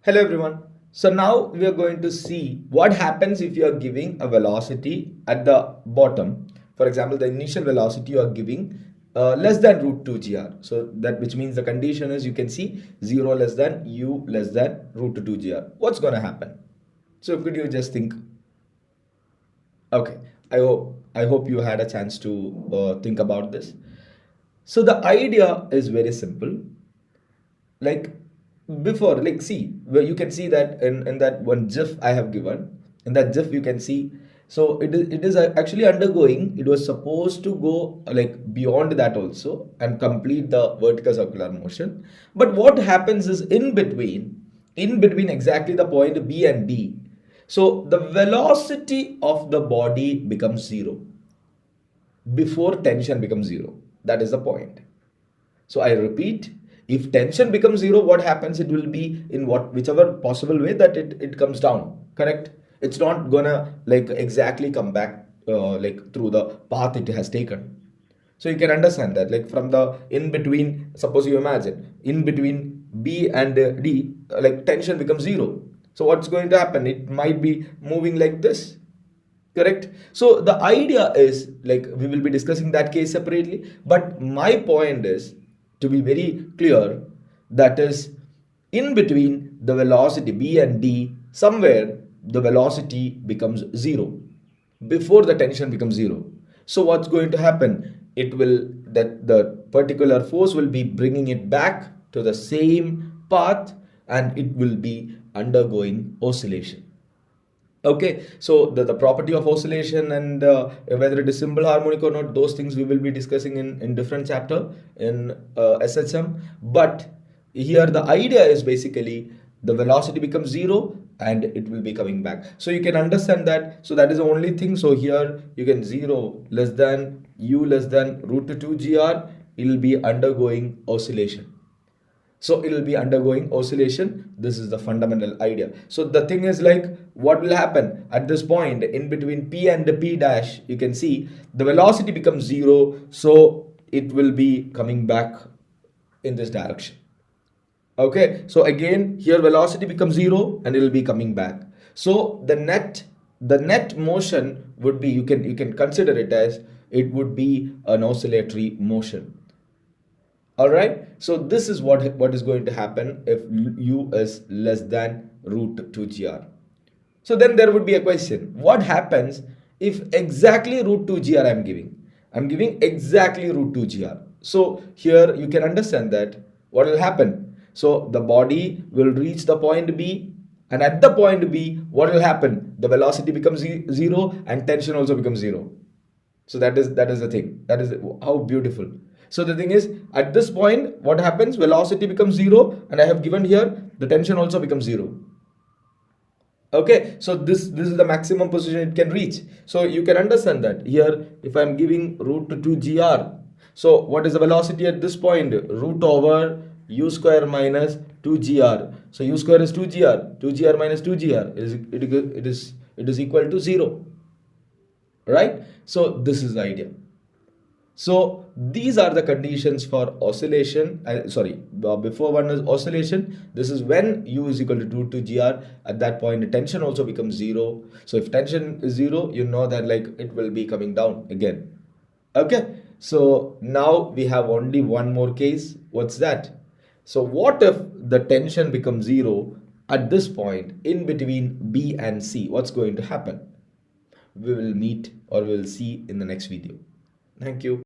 Hello everyone. So now we are going to see what happens if you are giving a velocity at the bottom. For example, the initial velocity you are giving less than root 2 gr. So that which means the condition is you can see 0 less than u less than root 2 gr. What's going to happen? So could you just think? Okay, I hope you had a chance to think about this. So the idea is very simple. Like before, like see where you can see that in that one gif I have given. In that gif you can see, so it is actually undergoing. It was supposed to go like beyond that also and complete the vertical circular motion, but what happens is in between exactly the point B and D, so the velocity of the body becomes zero before tension becomes zero. That is the point. So I repeat, if tension becomes zero, what happens? It will be in whichever possible way that it comes down. Correct? It's not gonna like exactly come back like through the path it has taken. So you can understand that like from the in between, suppose you imagine in between B and D, like tension becomes zero. So what's going to happen? It might be moving like this. Correct. So the idea is like we will be discussing that case separately, but my point is to be very clear, that is in between the velocity B and D, somewhere the velocity becomes zero before the tension becomes zero. So what's going to happen? It will, that the particular force will be bringing it back to the same path and it will be undergoing oscillation. Okay, so the property of oscillation and whether it is simple harmonic or not, those things we will be discussing in different chapter in SHM. But here the idea is basically the velocity becomes zero and it will be coming back. So you can understand that. So that is the only thing. So here you can 0 less than u less than root 2 gr, it will be undergoing oscillation. So it will be undergoing oscillation. This is the fundamental idea. So the thing is like what will happen at this point in between P and the P dash, you can see the velocity becomes zero, so it will be coming back in this direction. Okay, so again here velocity becomes zero and it will be coming back. So the net motion would be, you can consider it as it would be an oscillatory motion. All right, so this is what is going to happen if u is less than root 2 gr. So then there would be a question, what happens if exactly root 2 gr I'm giving exactly root 2 gr. So here you can understand that what will happen. So the body will reach the point B, and at the point B what will happen? The velocity becomes zero and tension also becomes zero. So that is the thing. That is how beautiful. So the thing is, at this point, what happens? Velocity becomes zero, and I have given here the tension also becomes zero. Okay, so this is the maximum position it can reach. So you can understand that here, if I'm giving root 2 gr, so what is the velocity at this point? Root over u square minus 2 gr. So u square is 2 gr. 2 gr minus 2 gr it is equal to 0. Right? So this is the idea. So these are the conditions for oscillation. Before one is oscillation, this is when u is equal to root 2 gr. At that point, the tension also becomes zero. So if tension is zero, you know that like it will be coming down again. Okay. So now we have only one more case. What's that? So what if the tension becomes zero at this point in between B and C? What's going to happen? We will meet or we will see in the next video. Thank you.